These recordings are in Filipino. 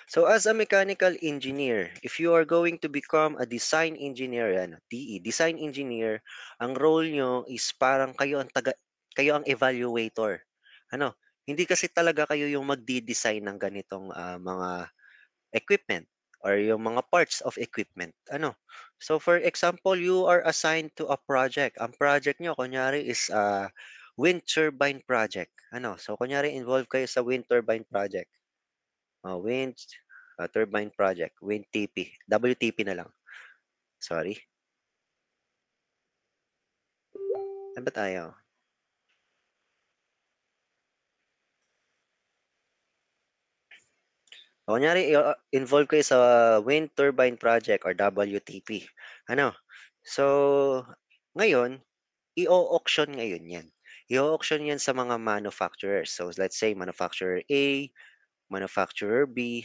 So as a mechanical engineer, if you are going to become a design engineer, DE, design engineer, ang role nyo is parang kayo ang evaluator. Ano, hindi kasi talaga kayo yung magdi-design ng ganitong mga equipment or yung mga parts of equipment. So for example, you are assigned to a project. Ang project nyo, kunyari, is a wind turbine project. So kunyari, involved kayo sa wind turbine project. Wind turbine project, wind TP, WTP na lang. Sorry. Saan ba tayo? Kunyari, involved kayo sa wind turbine project or WTP. So, ngayon, i-auction ngayon yan. I-auction yan sa mga manufacturers. So, let's say, manufacturer A, manufacturer B,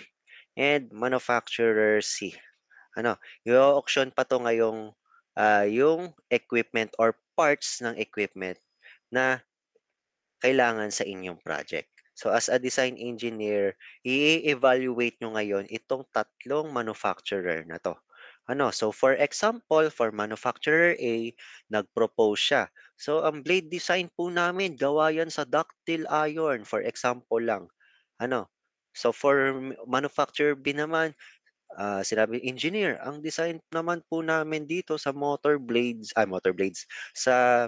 and manufacturer C. I-auction pa to ngayong yung equipment or parts ng equipment na kailangan sa inyong project. So as a design engineer, i-evaluate nyo ngayon itong tatlong manufacturer na to. So for example, for manufacturer A, nag-propose siya. So ang blade design po namin, gawa yan sa ductile iron, for example lang. So for manufacturer B naman, sinabi, engineer, ang design naman po namin dito sa motor blades, sa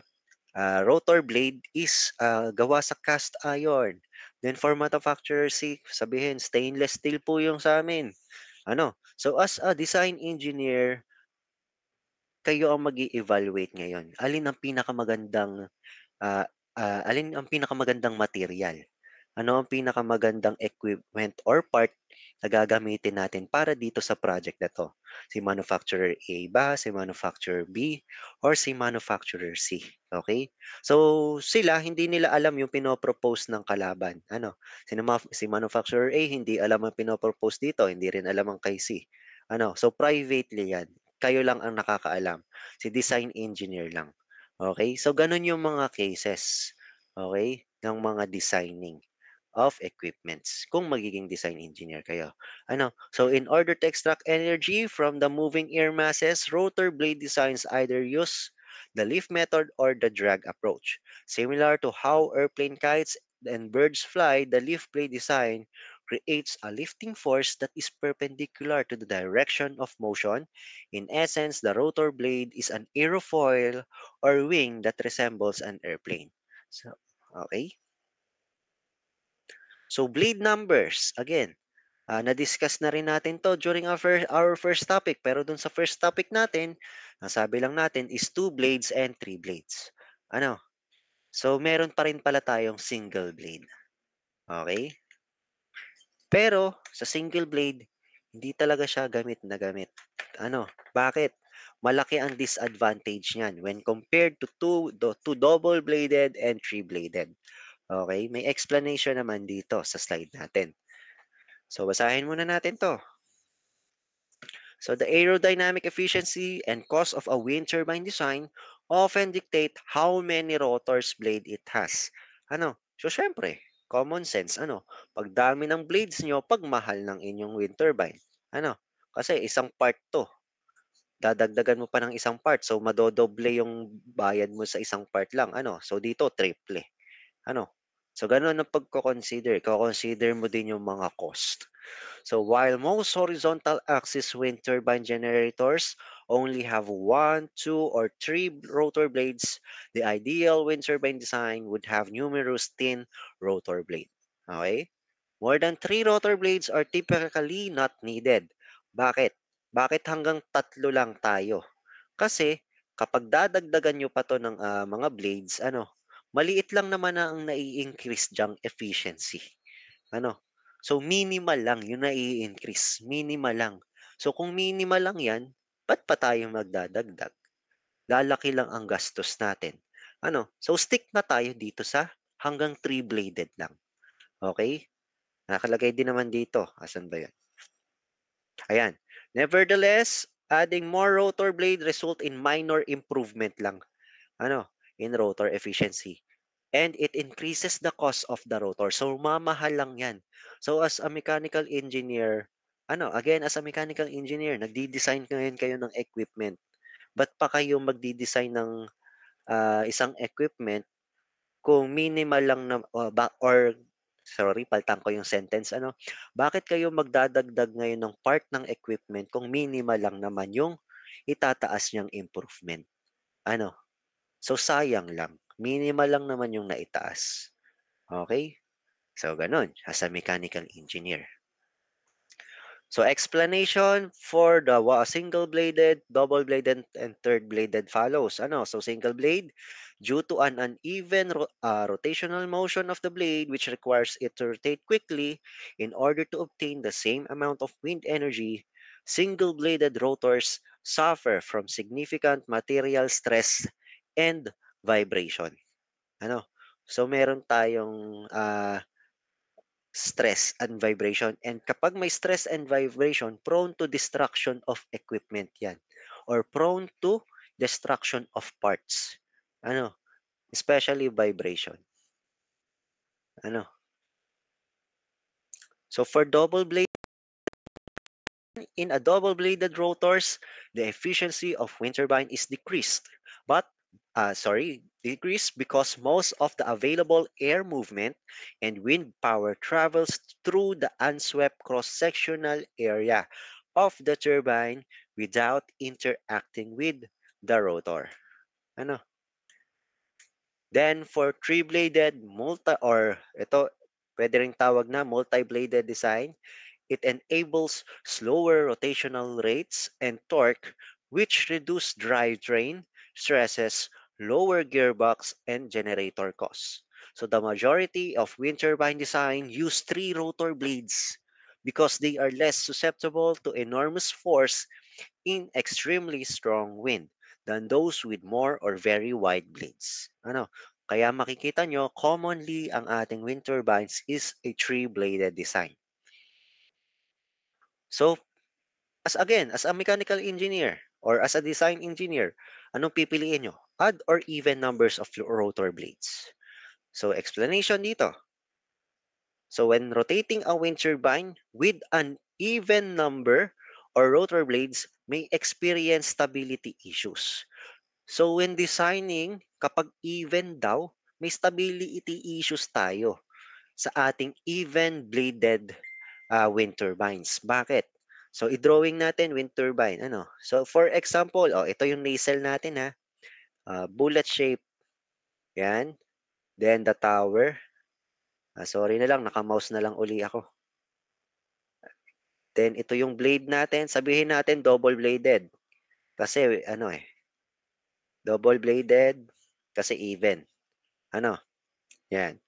rotor blade is gawa sa cast iron. Then for manufacturer C, sabihin, stainless steel po yung sa amin. So as a design engineer, kayo ang mag evaluate ngayon. Alin ang pinakamagandang material? Ano ang pinakamagandang equipment or part na gagamitin natin para dito sa project na 'to? Si manufacturer A ba, si manufacturer B, or si manufacturer C, okay? So, sila hindi nila alam yung pino-propose ng kalaban. Si manufacturer A hindi alam ang pino-propose dito, hindi rin alam ang kay C. So privately 'yan. Kayo lang ang nakakaalam. Si design engineer lang. Okay? So, ganun yung mga cases, okay, ng mga designing of equipments kung magiging design engineer kayo. So in order to extract energy from the moving air masses, rotor blade designs either use the lift method or the drag approach. Similar to how airplane kites and birds fly, the lift blade design creates a lifting force that is perpendicular to the direction of motion. In essence, the rotor blade is an aerofoil or wing that resembles an airplane. So, okay? So blade numbers, again, na-discuss na rin natin to during our first topic. Pero dun sa first topic natin, ang sabi lang natin is 2 blades and 3 blades. So meron pa rin pala tayong single blade. Okay? Pero sa single blade, hindi talaga siya gamit na gamit. Bakit? Malaki ang disadvantage niyan when compared to double-bladed and three-bladed. Okay? May explanation naman dito sa slide natin. So basahin muna natin to. So the aerodynamic efficiency and cost of a wind turbine design often dictate how many rotors blade it has. So syempre, common sense, pag dami ng blades nyo, pag mahal ng inyong wind turbine. Kasi isang part to. Dadagdagan mo pa ng isang part, so madodoble yung bayad mo sa isang part lang. So dito, triple. So ganun ang pagko-consider. Ko-consider mo din yung mga cost. So while most horizontal axis wind turbine generators only have one, two, or three rotor blades, the ideal wind turbine design would have numerous thin rotor blades. Okay? More than three rotor blades are typically not needed. Bakit? Bakit hanggang tatlo lang tayo? Kasi kapag dadagdagan nyo pa to ng mga blades, maliit lang naman na ang nai-increase dyang efficiency. So minimal lang yung nai-increase, minimal lang. So kung minimal lang 'yan, ba't pa tayo magdadagdag? Lalaki lang ang gastos natin. So stick na tayo dito sa hanggang three-bladed lang. Okay? Nakalagay din naman dito. Asan ba 'yan? Ayan. Nevertheless, adding more rotor blade result in minor improvement lang. In rotor efficiency. And it increases the cost of the rotor. So mamahal lang 'yan. So as a mechanical engineer, Again, as a mechanical engineer, nagdi-design ngayon kayo ng equipment. Ba't pa kayo magdi-design ng isang equipment kung minimal lang na or sorry, paltan ko yung sentence, bakit kayo magdadagdag ngayon ng part ng equipment kung minimal lang naman yung itataas niyang improvement? Ano? So, sayang lang. Minimal lang naman yung naitaas. Okay? So, ganun, as a mechanical engineer. So, explanation for the single-bladed, double-bladed, and third-bladed follows. So single blade, due to an uneven rotational motion of the blade, which requires it to rotate quickly in order to obtain the same amount of wind energy, single-bladed rotors suffer from significant material stress and vibration. Ano? So, meron tayong stress and vibration. And kapag may stress and vibration, prone to destruction of equipment yan. Or prone to destruction of parts. Especially vibration. Ano? So for double blade, in a double-bladed rotors, the efficiency of wind turbine is decreased. But, decreased because most of the available air movement and wind power travels through the unswept cross-sectional area of the turbine without interacting with the rotor. Ano? Then for three-bladed ito, pwede ring tawag na multi-bladed design, it enables slower rotational rates and torque, which reduce drivetrain stresses, lower gearbox, and generator costs. So the majority of wind turbine design use three rotor blades because they are less susceptible to enormous force in extremely strong wind than those with more or very wide blades. Kaya makikita nyo, commonly ang ating wind turbines is a three-bladed design. So, as a mechanical engineer or as a design engineer, anong pipiliin nyo? Odd or even numbers of rotor blades? So, explanation dito. So, when rotating a wind turbine with an even number or rotor blades may experience stability issues. So, when designing, kapag even daw, may stability issues tayo sa ating even-bladed wind turbines. Bakit? So, i-drawing natin wind turbine. So, for example, ito yung nacelle natin ha. Bullet shape. Yan. Then, the tower. Sorry na lang, naka-mouse na lang uli ako. Then, ito yung blade natin. Sabihin natin double-bladed. Kasi, double-bladed kasi even. Yan.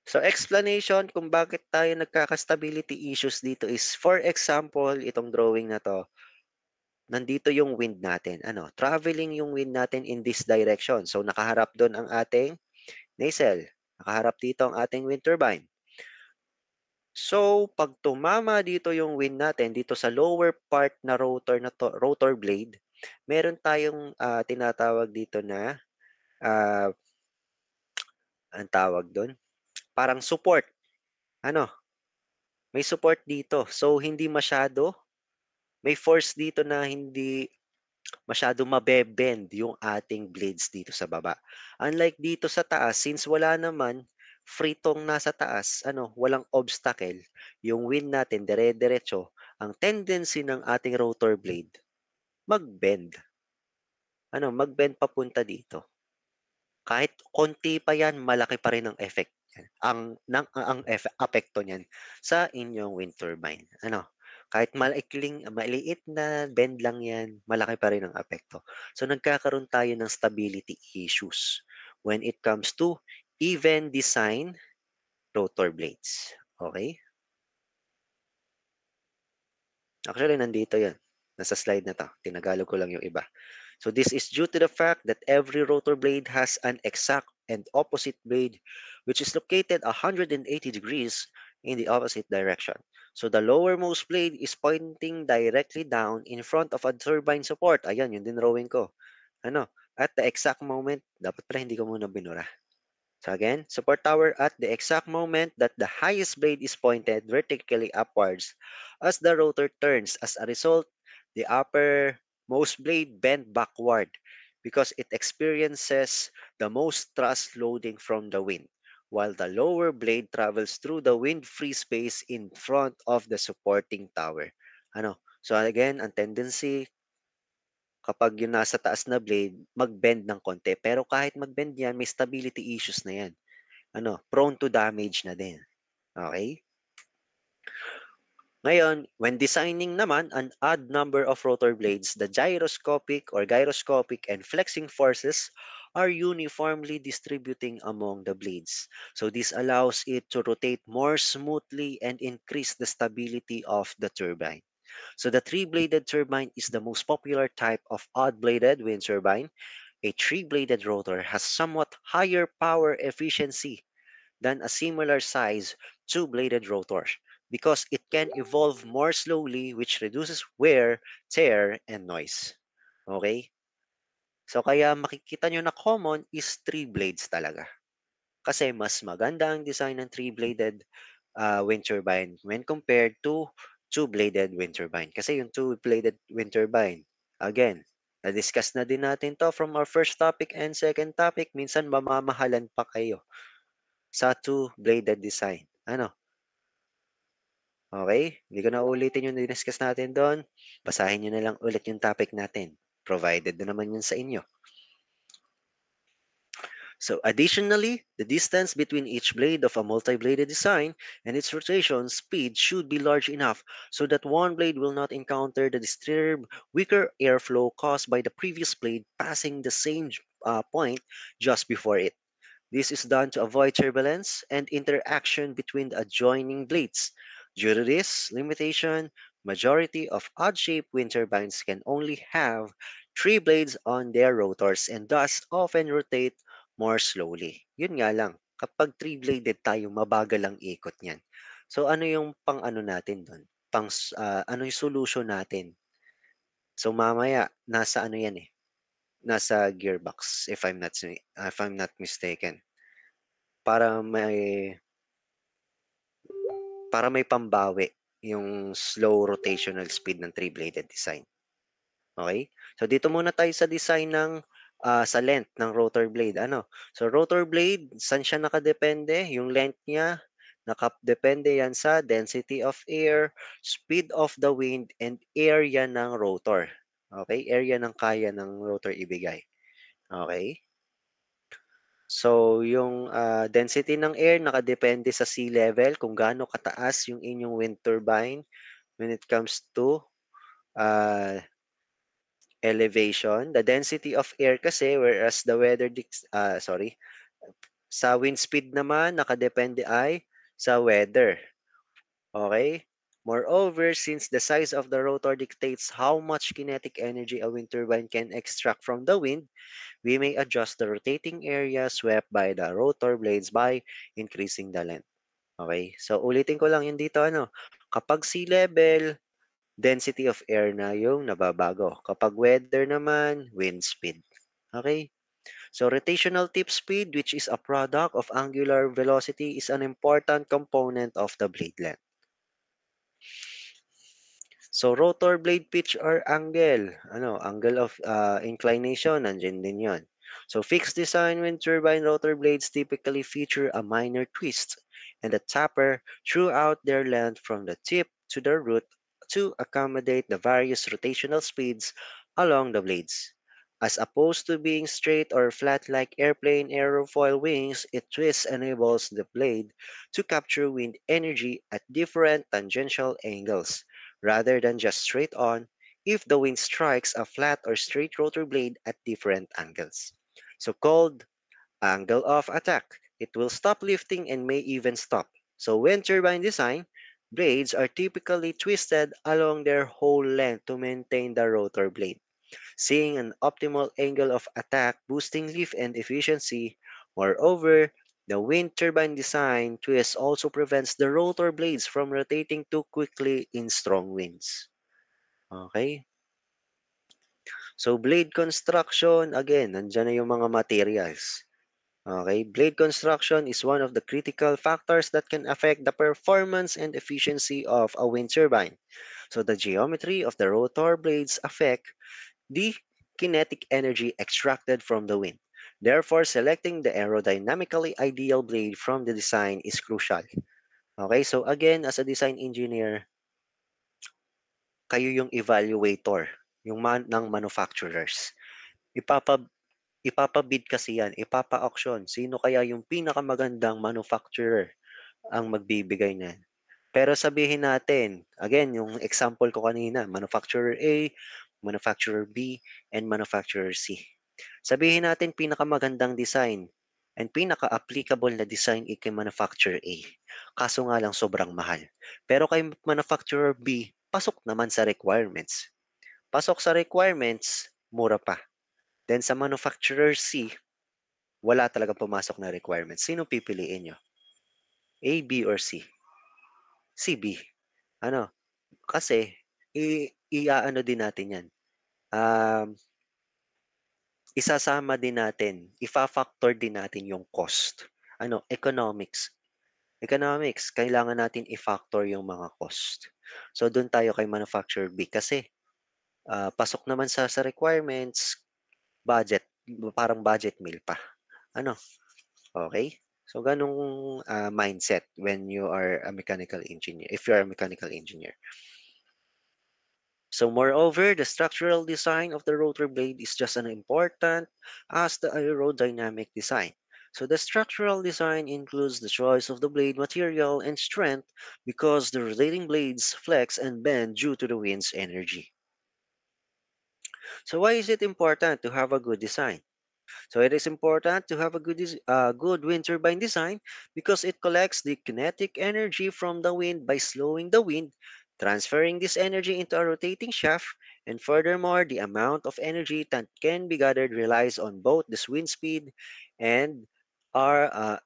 So, explanation kung bakit tayo nagkaka-stability issues dito is, for example, itong drawing na to, nandito yung wind natin. Traveling yung wind natin in this direction. So, nakaharap doon ang ating nacelle. Nakaharap dito ang ating wind turbine. So, pag tumama dito yung wind natin, dito sa lower part na rotor blade, meron tayong tinatawag dito na, ang tawag doon? Parang support. May support dito. So, hindi masyado, may force dito na hindi masyado mabe-bend yung ating blades dito sa baba. Unlike dito sa taas, since wala naman, free tong nasa taas, walang obstacle, yung wind natin dire-diretso, ang tendency ng ating rotor blade, mag-bend. Mag-bend papunta dito. Kahit konti pa yan, malaki pa rin ang effect. Apekto niyan sa inyong wind turbine. Kahit maliit na bend lang yan, malaki pa rin ang apekto. So, nagkakaroon tayo ng stability issues when it comes to even design rotor blades. Okay? Actually, nandito yan. Nasa slide na to. Tinagalog ko lang yung iba. So this is due to the fact that every rotor blade has an exact and opposite blade which is located 180 degrees in the opposite direction. So the lowermost blade is pointing directly down in front of a turbine support. Ayan, yun din drawing ko. At the exact moment, dapat pala hindi ko muna binura. So again, support tower at the exact moment that the highest blade is pointed vertically upwards as the rotor turns. As a result, the uppermost blade bend backward because it experiences the most thrust loading from the wind, while the lower blade travels through the wind-free space in front of the supporting tower. Ano? So again, ang tendency kapag yung nasa taas na blade, mag-bend ng konti. Pero kahit mag-bend yan, may stability issues na yan. Prone to damage na din. Okay? Ngayon, when designing naman an odd number of rotor blades, the gyroscopic and flexing forces are uniformly distributing among the blades. So this allows it to rotate more smoothly and increase the stability of the turbine. So the three-bladed turbine is the most popular type of odd-bladed wind turbine. A three-bladed rotor has somewhat higher power efficiency than a similar size two-bladed rotor because it can evolve more slowly which reduces wear, tear, and noise. Okay? So kaya makikita nyo na common is three blades talaga. Kasi mas maganda ang design ng three-bladed wind turbine when compared to two-bladed wind turbine. Kasi yung two-bladed wind turbine, again, na-discuss na din natin to from our first topic and second topic. Minsan mamamahalan pa kayo sa two-bladed design. Okay? Hindi ko na uulitin yung diniscuss natin doon. Basahin nyo na lang ulit yung topic natin. Provided na naman yun sa inyo. So additionally, the distance between each blade of a multi-bladed design and its rotation speed should be large enough so that one blade will not encounter the disturbed, weaker airflow caused by the previous blade passing the same point just before it. This is done to avoid turbulence and interaction between the adjoining blades. Due to this limitation, majority of odd-shaped wind turbines can only have three blades on their rotors and thus often rotate more slowly. Yun nga lang, kapag three-bladed tayo, mabagal ang ikot niyan. So ano yung pang-ano natin doon? Ano yung solution natin? So mamaya, nasa ano yan eh? Nasa gearbox if I'm not mistaken. Para may para may pambawi yung slow rotational speed ng three-bladed design. Okay? So dito muna tayo sa design ng sa length ng rotor blade. So rotor blade, saan siya nakadepende? Yung length niya, nakadepende yan sa density of air, speed of the wind, and area ng rotor. Okay? Area ng kaya ng rotor ibigay. Okay? So, yung density ng air nakadepende sa sea level kung gaano kataas yung inyong wind turbine when it comes to uh, elevation. The density of air kasi, whereas the sa wind speed naman, nakadepende ay sa weather. Okay? Moreover, since the size of the rotor dictates how much kinetic energy a wind turbine can extract from the wind, we may adjust the rotating area swept by the rotor blades by increasing the length. Okay? So, ulitin ko lang yun dito, kapag sea level, density of air na yung nababago. Kapag weather naman, wind speed. Okay? So, rotational tip speed, which is a product of angular velocity, is an important component of the blade length. So, rotor blade pitch or angle. Angle of inclination, nandiyan din yon. So, fixed design wind turbine rotor blades typically feature a minor twist and a taper throughout their length from the tip to the root to accommodate the various rotational speeds along the blades. As opposed to being straight or flat like airplane aerofoil wings, it twists enables the blade to capture wind energy at different tangential angles rather than just straight on if the wind strikes a flat or straight rotor blade at different angles. So called angle of attack. It will stop lifting and may even stop. So when turbine design, blades are typically twisted along their whole length to maintain the rotor blade, seeing an optimal angle of attack, boosting lift and efficiency. Moreover, the wind turbine design twist also prevents the rotor blades from rotating too quickly in strong winds. Okay? So blade construction, again, nandyan na yung mga materials. Okay, blade construction is one of the critical factors that can affect the performance and efficiency of a wind turbine. So the geometry of the rotor blades affect the kinetic energy extracted from the wind. Therefore, selecting the aerodynamically ideal blade from the design is crucial. Okay, so again, as a design engineer, kayo yung evaluator ng manufacturers. Ipapa ipapabid kasi yan, ipapa-auction. Sino kaya yung pinakamagandang manufacturer ang magbibigay niyan? Pero sabihin natin, again, yung example ko kanina, manufacturer A, manufacturer B, and manufacturer C. Sabihin natin pinakamagandang design and pinaka-applicable na design ay kay manufacturer A. Kaso nga lang sobrang mahal. Pero kay manufacturer B, pasok naman sa requirements. Pasok sa requirements, mura pa. Then sa manufacturer C, wala talagang pumasok na requirements. Sino pipiliin nyo? A, B, or C? C, B. Ano? Kasi, i-ano din natin yan. Um, Isasama din natin, ifa-factor din natin yung cost. Ano? Economics. Economics, kailangan natin i-factor yung mga cost. So, doon tayo kay manufacturer B kasi pasok naman sa requirements, budget, parang budget meal pa. Ano? Okay? So, ganong mindset when you are a mechanical engineer, if you are a mechanical engineer. So, moreover, the structural design of the rotor blade is just as important as the aerodynamic design. So, the structural design includes the choice of the blade material and strength because the rotating blades flex and bend due to the wind's energy. So, why is it important to have a good design? So it is important to have a good wind turbine design because it collects the kinetic energy from the wind by slowing the wind, transferring this energy into a rotating shaft, and furthermore, the amount of energy that can be gathered relies on both the wind speed and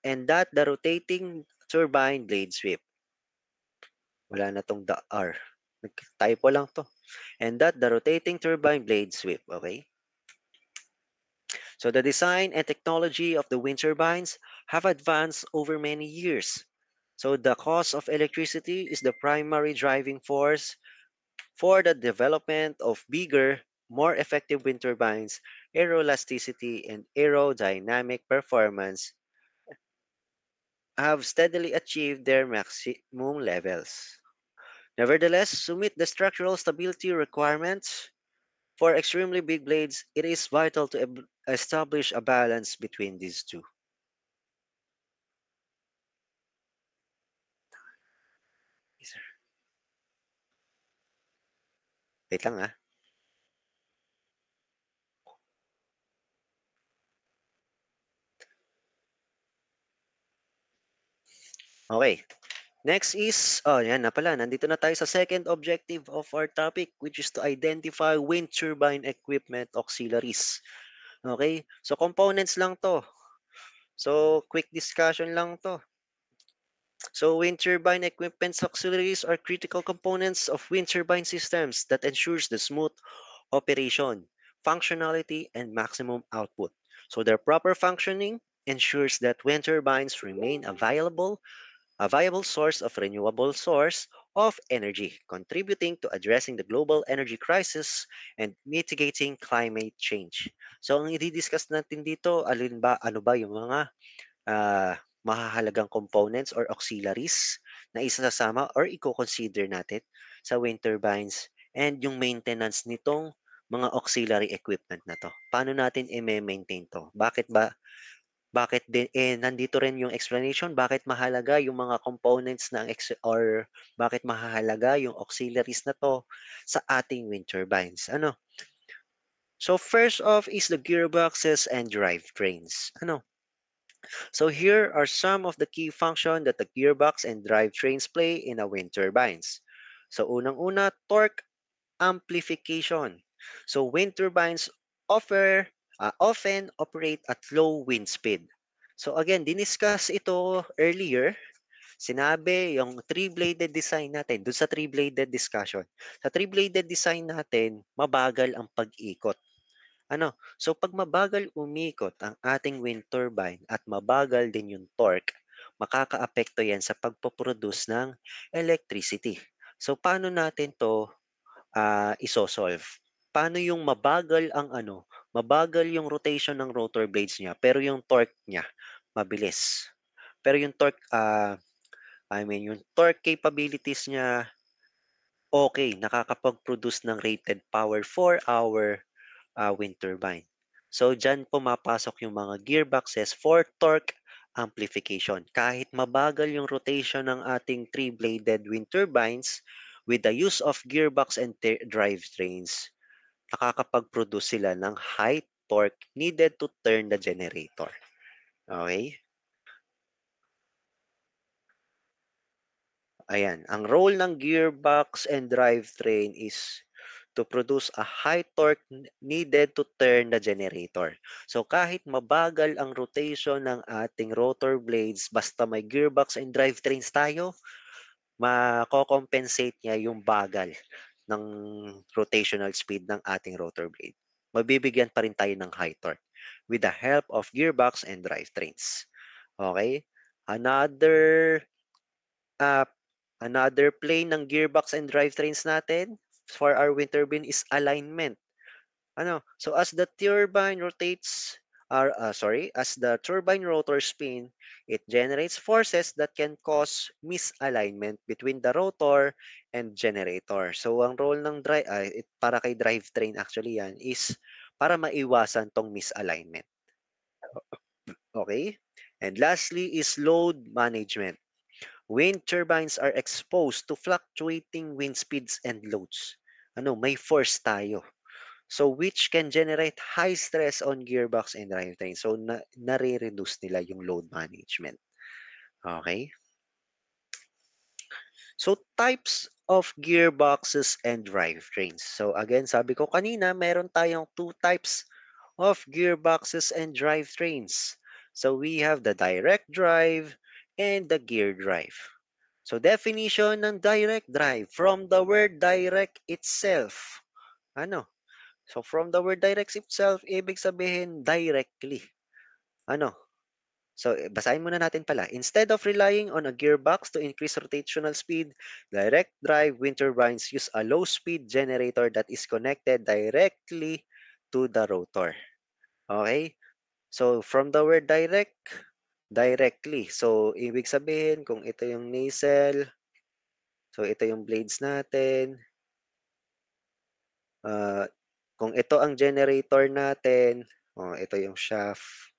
and that the rotating turbine blade sweep. Wala na tong the R. Typo lang to. And that the rotating turbine blade sweep, okay? So the design and technology of the wind turbines have advanced over many years. So the cost of electricity is the primary driving force for the development of bigger, more effective wind turbines. Aeroelasticity and aerodynamic performance have steadily achieved their maximum levels. Nevertheless, to meet the structural stability requirements for extremely big blades, it is vital to establish a balance between these two. Wait lang ah. Okay. Next is, oh yan na pala, nandito na tayo sa second objective of our topic which is to identify wind turbine equipment auxiliaries. Okay? So components lang to. So quick discussion lang to. So wind turbine equipment auxiliaries are critical components of wind turbine systems that ensures the smooth operation, functionality, and maximum output. So their proper functioning ensures that wind turbines remain available a viable source of renewable source of energy, contributing to addressing the global energy crisis and mitigating climate change. So ang i-discuss natin dito, ano ba yung mga mahahalagang components or auxiliaries na isasama or i-consider natin sa wind turbines and yung maintenance nitong mga auxiliary equipment na to. Paano natin i-maintain to? Bakit din nandito rin yung explanation bakit mahalaga yung mga components ng or bakit mahalaga yung auxiliaries na 'to sa ating wind turbines, ano? So first off is the gearboxes and drivetrains, ano? So here are some of the key function that the gearbox and drivetrains play in a wind turbines. So unang-una, torque amplification. So wind turbines often operate at low wind speed. So again, diniscuss ito earlier. Sinabi yung three-bladed design natin, dun sa three-bladed discussion. Sa three-bladed design natin, mabagal ang pag-ikot. So 'pag mabagal umikot ang ating wind turbine at mabagal din yung torque, makakaapekto 'yan sa pagpo-produce ng electricity. So paano natin 'to, iso-solve? Paano yung mabagal yung rotation ng rotor blades niya pero yung torque niya mabilis. Pero yung yung torque capabilities niya okay, nakakapag-produce ng rated power for our wind turbine. So diyan pumapasok yung mga gearboxes for torque amplification. Kahit mabagal yung rotation ng ating three-bladed wind turbines, with the use of gearbox and drivetrains, nakakapag-produce sila ng high torque needed to turn the generator. Okay? Ayan, ang role ng gearbox and drivetrain is to produce a high torque needed to turn the generator. So kahit mabagal ang rotation ng ating rotor blades, basta may gearbox and drivetrains tayo, mako-compensate niya yung bagal ng rotational speed ng ating rotor blade. Mabibigyan pa rin tayo ng high torque with the help of gearbox and drivetrains. Okay? Another uh, Another plane ng gearbox and drivetrains natin for our wind turbine is alignment. So as the turbine rotates, as the turbine rotor spin, it generates forces that can cause misalignment between the rotor and generator. So ang role ng para kay drivetrain actually yan is para maiwasan tong misalignment. Okay? And lastly is load management. Wind turbines are exposed to fluctuating wind speeds and loads. May force tayo. So which can generate high stress on gearbox and drivetrain. So nare-reduce nila yung load management. Okay? So types of gearboxes and drivetrains. So again, sabi ko kanina, meron tayong two types of gearboxes and drivetrains. So we have the direct drive and the gear drive. So definition ng direct drive from the word direct itself. Ano? So from the word direct itself, ibig sabihin directly. Ano? So basahin muna natin pala. Instead of relying on a gearbox to increase rotational speed, direct drive wind turbines use a low-speed generator that is connected directly to the rotor. Okay? So from the word direct, directly. So ibig sabihin kung ito yung nacelle, so ito yung blades natin, Ah, kung ito ang generator natin, ito yung shaft.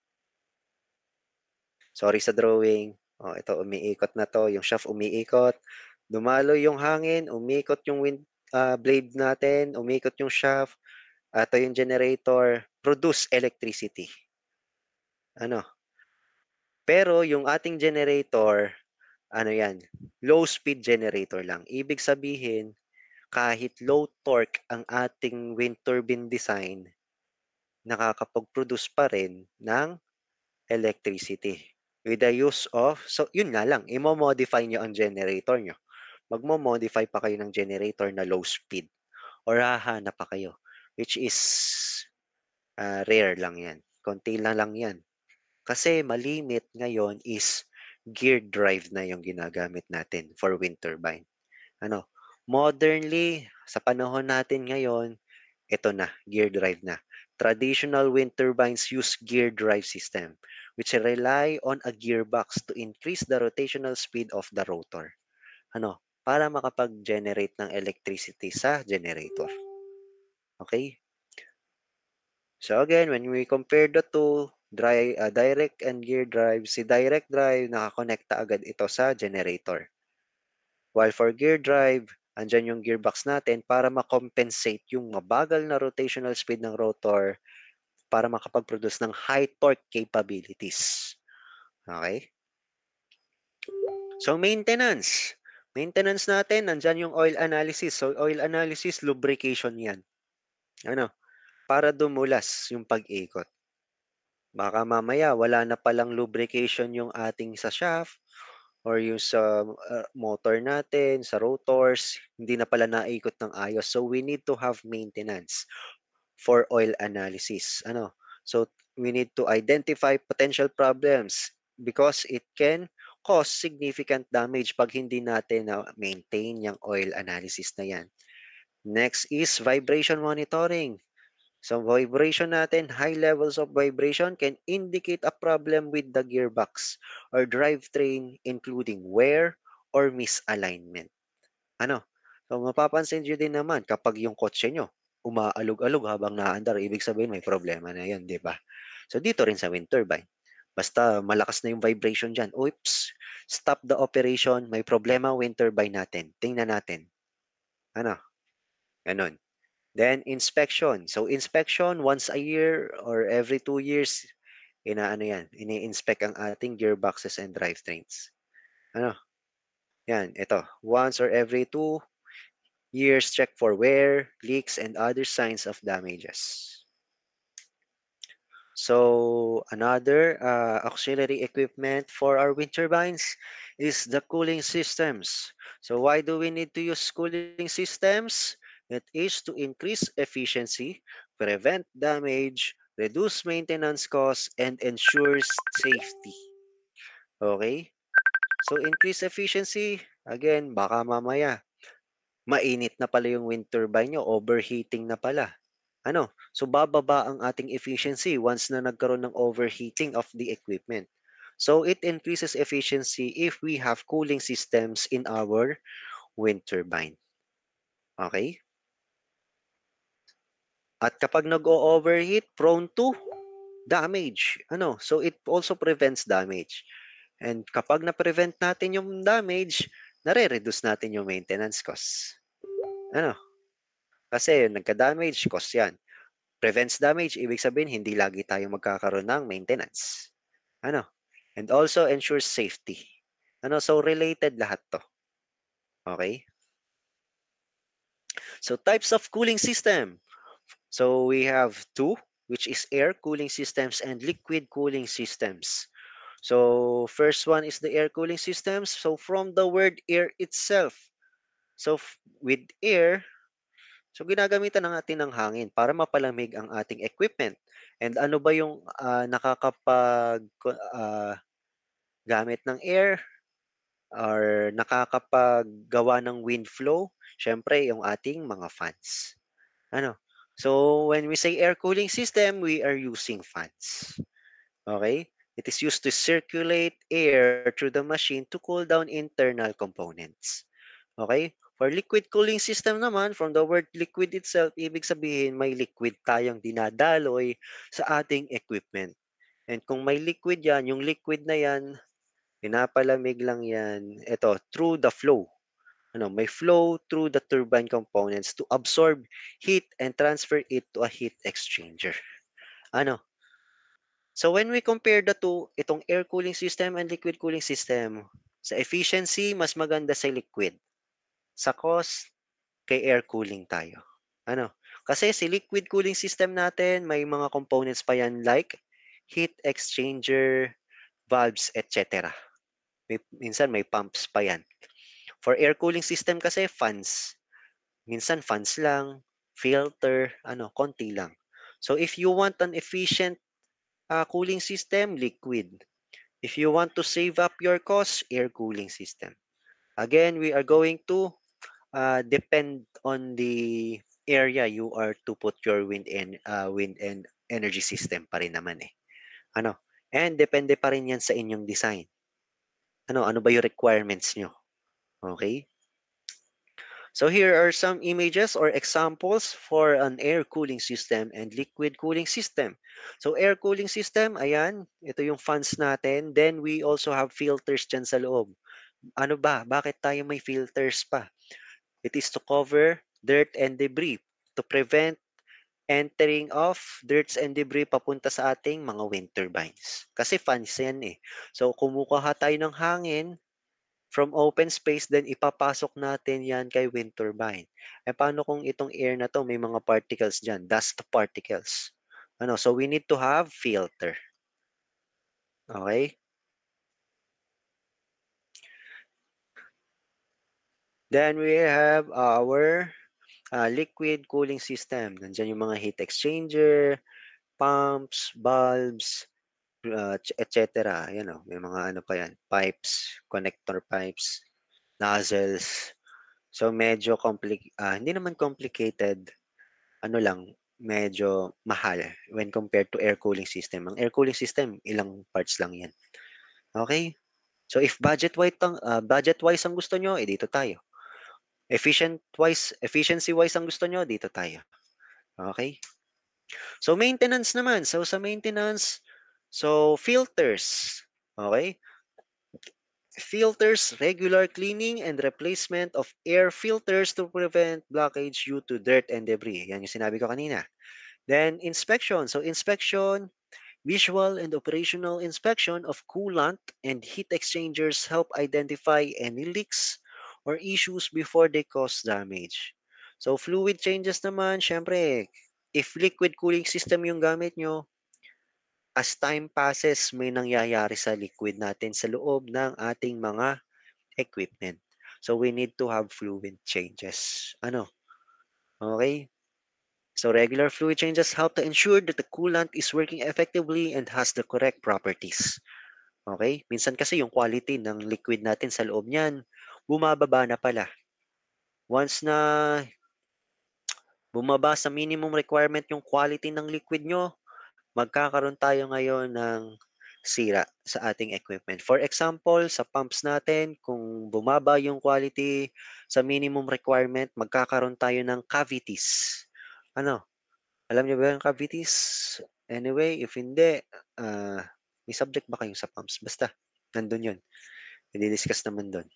Sorry sa drawing. Ito umiikot na 'to, yung shaft umiikot. Dumaloy yung hangin, umikot yung blade natin, umikot yung shaft. Ito yung generator, produce electricity. Ano, pero yung ating generator, ano yan, low speed generator lang. Ibig sabihin, kahit low torque ang ating wind turbine design, nakakapag-produce pa rin ng electricity with the use of, so yun nga lang, imo-modify nyo ang generator nyo. Magmo-modify pa kayo ng generator na low speed or hahanap pa kayo, which is rare lang yan. Konti lang yan. Kasi malimit ngayon is gear drive na yung ginagamit natin for wind turbine. Modernly, sa panahon natin ngayon, ito na, gear drive na. Traditional wind turbines use gear drive system, which rely on a gearbox to increase the rotational speed of the rotor. Para makapag-generate ng electricity sa generator. Okay? So again, when we compare the two, direct and gear drive, si direct drive, nakakonekta agad ito sa generator. While for gear drive, andyan yung gearbox natin para makompensate yung mabagal na rotational speed ng rotor para makapag-produce ng high torque capabilities. Okay? So maintenance. Maintenance natin, nandyan yung oil analysis. So oil analysis, lubrication yan. Para dumulas yung pag-ikot. Baka mamaya wala na palang lubrication yung ating sa shaft or yung sa motor natin, sa rotors, hindi na pala naikot ng ayos. So we need to have maintenance. for oil analysis. So we need to identify potential problems because it can cause significant damage pag hindi natin na maintain yung oil analysis na yan. Next is vibration monitoring. So vibration natin, high levels of vibration can indicate a problem with the gearbox or drivetrain including wear or misalignment. Ano? So mapapansin nyo din naman kapag yung kotse nyo umaalog-alog habang naandar, ibig sabihin may problema na yan, di ba? So dito rin sa wind turbine. Basta malakas na yung vibration dyan. Oops, stop the operation. May problema wind turbine natin. Tingnan natin. Ano? Ganun. Then inspection. So inspection once a year or every 2 years, yan, ini-inspect ang ating gearboxes and drivetrains. Ano? Yan, ito. Once or every 2 years, check for wear, leaks, and other signs of damages. So another auxiliary equipment for our wind turbines is the cooling systems. So why do we need to use cooling systems? It is to increase efficiency, prevent damage, reduce maintenance costs, and ensures safety. Okay? So increase efficiency, again, baka mamaya mainit na pala yung wind turbine nyo, overheating na pala. So bababa ang ating efficiency once na nagkaroon ng overheating of the equipment. So it increases efficiency if we have cooling systems in our wind turbine. Okay? At kapag nag-o-overheat, prone to damage. So it also prevents damage. And kapag na-prevent natin yung damage, nare-reduce natin yung maintenance costs. Kasi nagka-damage, cost yan. Prevents damage, ibig sabihin hindi lagi tayo magkakaroon ng maintenance. And also ensures safety. So related lahat to. Okay? So types of cooling system. So we have two, which is air cooling systems and liquid cooling systems. So first one is the air cooling systems. So from the word air itself. So with air, so ginagamitan ng atin ng hangin para mapalamig ang ating equipment. And ano ba yung nakakapag gamit ng air or nakakapaggawa ng wind flow? Siyempre, yung ating mga fans. So when we say air cooling system, we are using fans. Okay? It is used to circulate air through the machine to cool down internal components. Okay? For liquid cooling system naman, from the word liquid itself, ibig sabihin may liquid tayong dinadaloy sa ating equipment. And kung may liquid yan, yung liquid na yan, pinapalamig lang yan, ito, through the flow. May flow through the turbine components to absorb heat and transfer it to a heat exchanger. So when we compare the two, itong air cooling system and liquid cooling system, sa efficiency, mas maganda sa liquid. Sa cost, kay air cooling tayo. Kasi si liquid cooling system natin, may mga components pa yan like heat exchanger, valves, etc. Minsan may pumps pa yan. For air cooling system kasi, fans. Minsan fans lang, filter, konti lang. So if you want an efficient cooling system, liquid. If you want to save up your costs, air cooling system. Again, we are going to depend on the area you are to put your wind and energy system pa rin naman eh. And depende pa rin yan sa inyong design. Ano ba yung requirements nyo? Okay? So here are some images or examples for an air cooling system and liquid cooling system. So air cooling system, ayan, ito yung fans natin. Then we also have filters dyan sa loob. Ano ba? Bakit tayo may filters pa? It is to cover dirt and debris to prevent entering of dirt and debris papunta sa ating mga wind turbines. Kasi fans yan eh. So kumukuha tayo ng hangin from open space, then ipapasok natin yan kay wind turbine. Paano kung itong air na to may mga particles dyan, dust particles? So we need to have filter. Okay? Then we have our liquid cooling system. Nandiyan yung mga heat exchanger, pumps, bulbs, etc. Yan o, may mga ano pa yan, pipes, connector pipes, nozzles. So medyo hindi naman complicated, ano lang, medyo mahal when compared to air cooling system. Ang air cooling system, ilang parts lang yan. Okay? So if budget wise ang gusto nyo, dito tayo. Efficiency wise ang gusto nyo, dito tayo. Okay? So maintenance naman. So sa maintenance, so filters. Okay? Filters, regular cleaning and replacement of air filters to prevent blockage due to dirt and debris. Yan yung sinabi ko kanina. Then inspection. So inspection, visual and operational inspection of coolant and heat exchangers help identify any leaks or issues before they cause damage. So fluid changes naman, syempre, if liquid cooling system yung gamit nyo, as time passes, may nangyayari sa liquid natin sa loob ng ating mga equipment. So we need to have fluid changes. Ano? Okay? So regular fluid changes help to ensure that the coolant is working effectively and has the correct properties. Okay? Minsan kasi yung quality ng liquid natin sa loob niyan, bumababa na pala. Once na bumaba sa minimum requirement yung quality ng liquid nyo, magkakaroon tayo ngayon ng sira sa ating equipment. For example, sa pumps natin, kung bumaba yung quality sa minimum requirement, magkakaroon tayo ng cavities. Ano? Alam niyo ba yung cavities? Anyway, if hindi, may subject ba kayo sa pumps? Basta, nandun yun. I-discuss naman doon.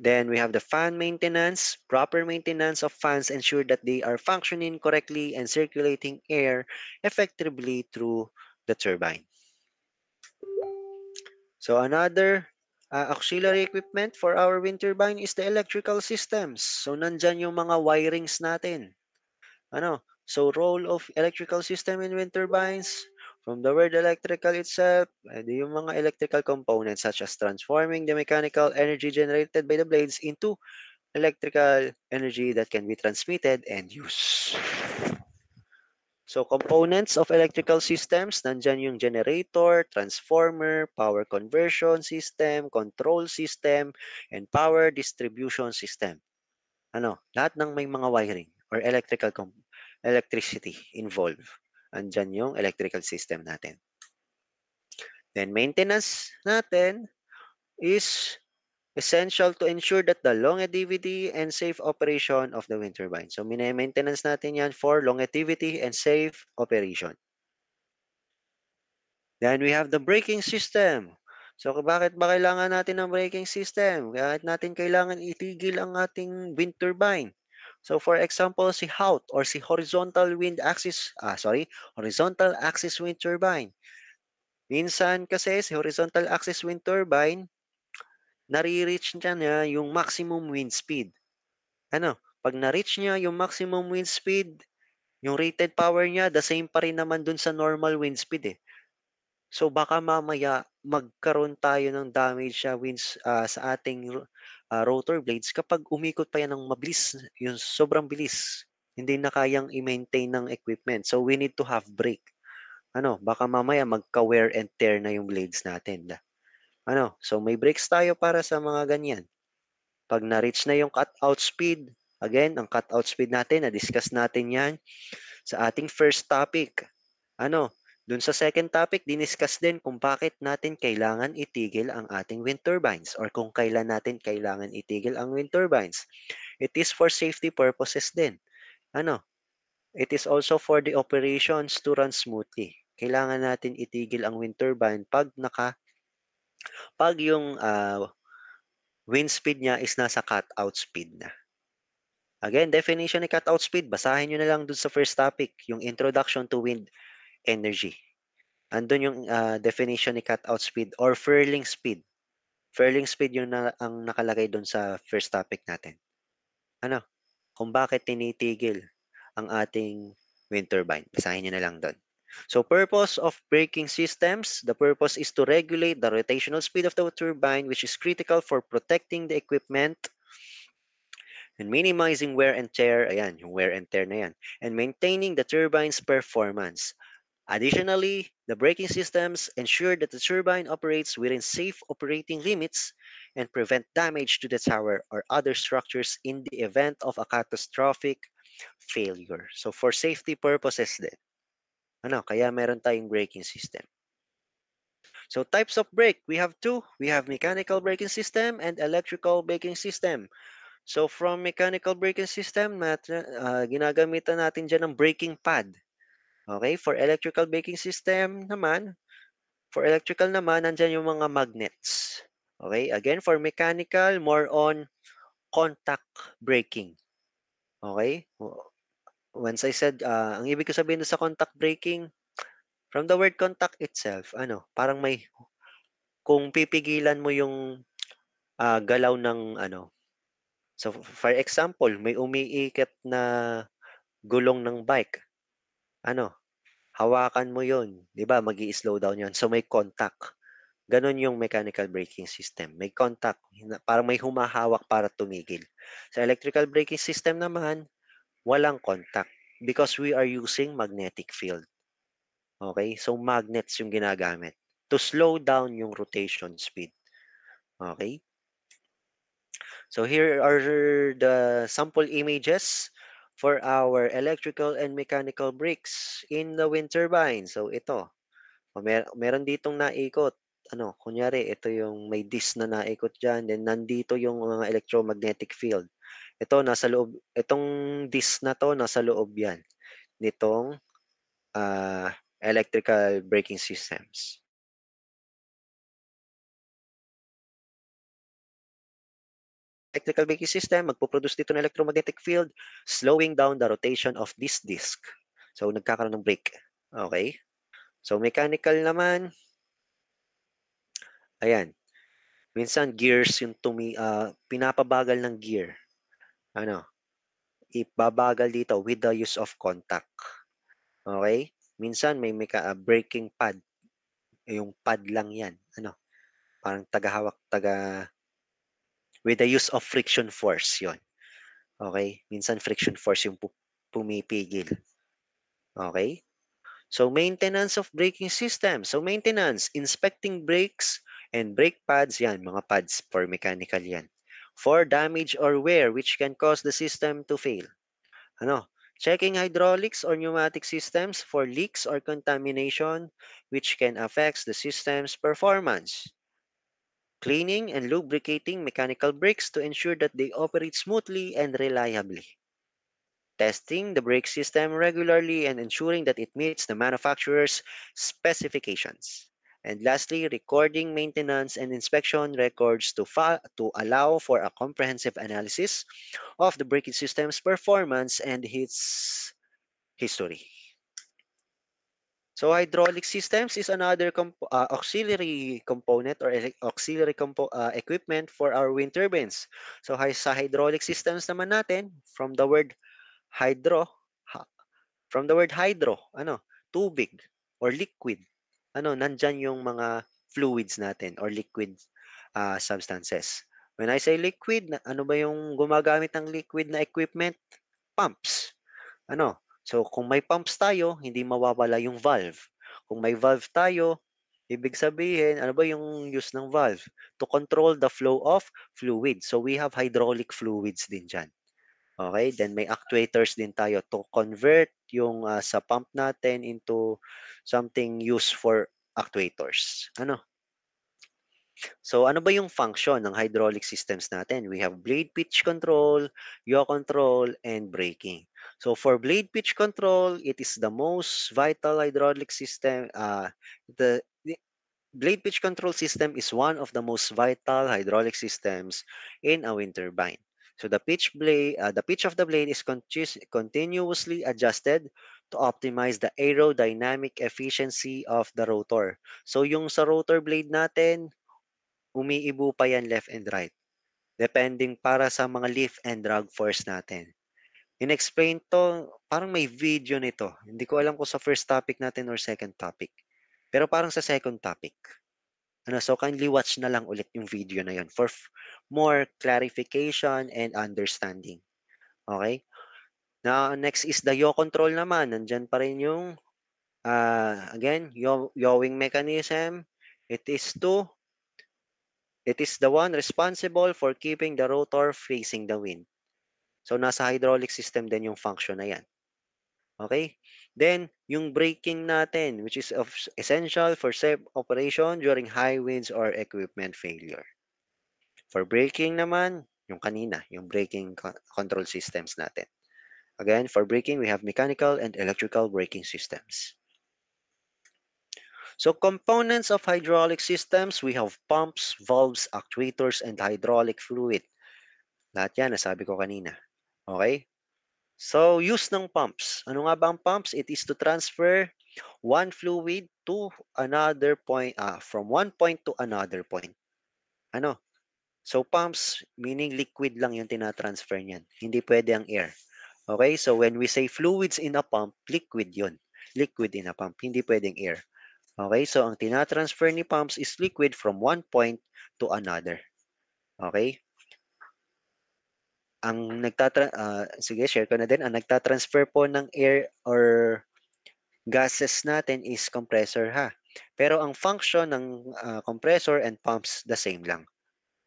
Then we have the fan maintenance. Proper maintenance of fans ensure that they are functioning correctly and circulating air effectively through the turbine. So another auxiliary equipment for our wind turbine is the electrical systems. So nandyan yung mga wirings natin. Ano? So role of electrical system in wind turbines, from the word electrical itself, yung mga electrical components such as transforming the mechanical energy generated by the blades into electrical energy that can be transmitted and used. So components of electrical systems, nandyan yung generator, transformer, power conversion system, control system, and power distribution system. Ano, lahat ng may mga wiring or electricity involved. Andyan yung electrical system natin. Then maintenance natin is essential to ensure that the longevity and safe operation of the wind turbine. So, maintenance natin yan for longevity and safe operation. Then we have the braking system. So, bakit ba kailangan natin ng braking system? Kahit natin kailangan itigil ang ating wind turbine. So, for example, si HOUT or si horizontal axis wind turbine. Minsan kasi si horizontal axis wind turbine, nare-reach niya yung maximum wind speed. Ano, pag na-reach niya yung maximum wind speed, yung rated power niya, the same pa rin naman dun sa normal wind speed eh. So baka mamaya magkaroon tayo ng damage sa ating rotor blades kapag umikot pa yan ng mabilis, yung sobrang bilis. Hindi na kayang i-maintain ng equipment. So we need to have brake. Ano, baka mamaya magka-wear and tear na yung blades natin. Ano, so may brakes tayo para sa mga ganyan. Pag na-reach na yung cut-out speed, again, ang cut-out speed natin, na-discuss natin yan sa ating first topic. Ano, dun sa second topic, diniscuss din kung bakit natin kailangan itigil ang ating wind turbines or kung kailan natin kailangan itigil ang wind turbines. It is for safety purposes din. Ano, it is also for the operations to run smoothly. Kailangan natin itigil ang wind turbine pag yung wind speed niya is nasa cut-out speed na. Again, definition ni cut-out speed, basahin nyo na lang dun sa first topic, yung introduction to wind energy. Andun yung definition ni cut-out speed or furling speed. Furling speed yung ang nakalagay dun sa first topic natin. Ano? Kung bakit tinitigil ang ating wind turbine. Basahin nyo na lang dun. So purpose of braking systems, the purpose is to regulate the rotational speed of the turbine which is critical for protecting the equipment And minimizing wear and tear, ayan, yung wear and tear na yan. And maintaining the turbine's performance. Additionally, the braking systems ensure that the turbine operates within safe operating limits and prevent damage to the tower or other structures in the event of a catastrophic failure. So for safety purposes din, kaya meron tayong braking system. So types of brake, we have two. We have mechanical braking system and electrical braking system. So from mechanical braking system, ginagamitan natin dyan ng braking pad. Okay, for electrical naman, nandyan yung mga magnets. Okay, again, for mechanical, more on contact braking. Okay, once I said, ang ibig ko sabihin sa contact braking, from the word contact itself, parang kung pipigilan mo yung galaw ng so for example, may umiikot na gulong ng bike, ano, hawakan mo yun, 'di ba, magi-slow down yun. So may contact. Gano'n yung mechanical braking system. May contact, parang may humahawak para tumigil. Sa electrical braking system naman, walang contact because we are using magnetic field. Okay? So magnets yung ginagamit to slow down yung rotation speed. Okay? So here are the sample images for our electrical and mechanical brakes in the wind turbine. So ito, meron ditong naikot. Kunyari, ito yung may disc na naikot dyan, then nandito yung mga electromagnetic field. Itong disc na to, nasa loob yan, nitong electrical braking systems. Electrical braking system, magpo-produce dito ng electromagnetic field, slowing down the rotation of this disc. So, nagkakaroon ng brake. Okay? So, mechanical naman, ayan, minsan gears yung pinapabagal ng gear. Ibabagal dito with the use of contact. Okay? Minsan may braking pad. Yung pad lang yan. Parang tagahawak, with the use of friction force yon. Okay? Minsan friction force yung pumipigil. Okay? So, maintenance of braking system. So, maintenance, inspecting brakes and brake pads, yan, mga pads for mechanical yan. For damage or wear which can cause the system to fail. Checking hydraulics or pneumatic systems for leaks or contamination which can affect the system's performance. Cleaning and lubricating mechanical brakes to ensure that they operate smoothly and reliably. Testing the brake system regularly and ensuring that it meets the manufacturer's specifications. And lastly, recording maintenance and inspection records to allow for a comprehensive analysis of the braking system's performance and its history. So hydraulic systems is another auxiliary component or auxiliary equipment for our wind turbines. So sa hydraulic systems naman natin, from the word hydro, tubig or liquid. Nandyan yung mga fluids natin or liquid substances. When I say liquid, ano ba yung gumagamit ng liquid na equipment? Pumps. So kung may pumps tayo, hindi mawawala yung valve. Kung may valve tayo, ibig sabihin, ano ba yung use ng valve? To control the flow of fluid. So we have hydraulic fluids din dyan. Okay, then may actuators din tayo to convert yung sa pump natin into something used for actuators. So ano ba yung function ng hydraulic systems natin? We have blade pitch control, yaw control, and braking. So for blade pitch control, it is the most vital hydraulic system. The blade pitch control system is one of the most vital hydraulic systems in a wind turbine. So the pitch of the blade is continuously adjusted to optimize the aerodynamic efficiency of the rotor. So yung sa rotor blade natin, umiibo pa yan left and right, depending para sa mga lift and drag force natin. In-explain to, parang may video nito. Hindi ko alam kung sa first topic natin or second topic. Pero parang sa second topic. So kindly watch na lang ulit yung video na yon for more clarification and understanding. Okay? Now, next is the yaw control naman. Nandyan pa rin yung, again, yawing mechanism. It is the one responsible for keeping the rotor facing the wind. So, nasa hydraulic system din yung function na yan. Okay? Then, yung braking natin, which is essential for safe operation during high winds or equipment failure. For braking naman, yung kanina, yung braking control systems natin. Again, for braking, we have mechanical and electrical braking systems. So, components of hydraulic systems, we have pumps, valves, actuators, and hydraulic fluid. Lahat yan, nasabi ko kanina. Okay? So, use ng pumps. Ano nga ba ang pumps? It is to transfer one fluid to another point, from one point to another point. Ano? So, pumps, meaning liquid lang yung tinatransfer niyan. Hindi pwede ang air. Okay? So, when we say fluids in a pump, liquid yun. Liquid in a pump. Hindi pwedeng air. Okay? So, ang tinatransfer ni pumps is liquid from one point to another. Okay? Sige, share ko na din. Ang nagtatransfer po ng air or gases natin is compressor ha. Pero ang function ng compressor and pumps the same lang.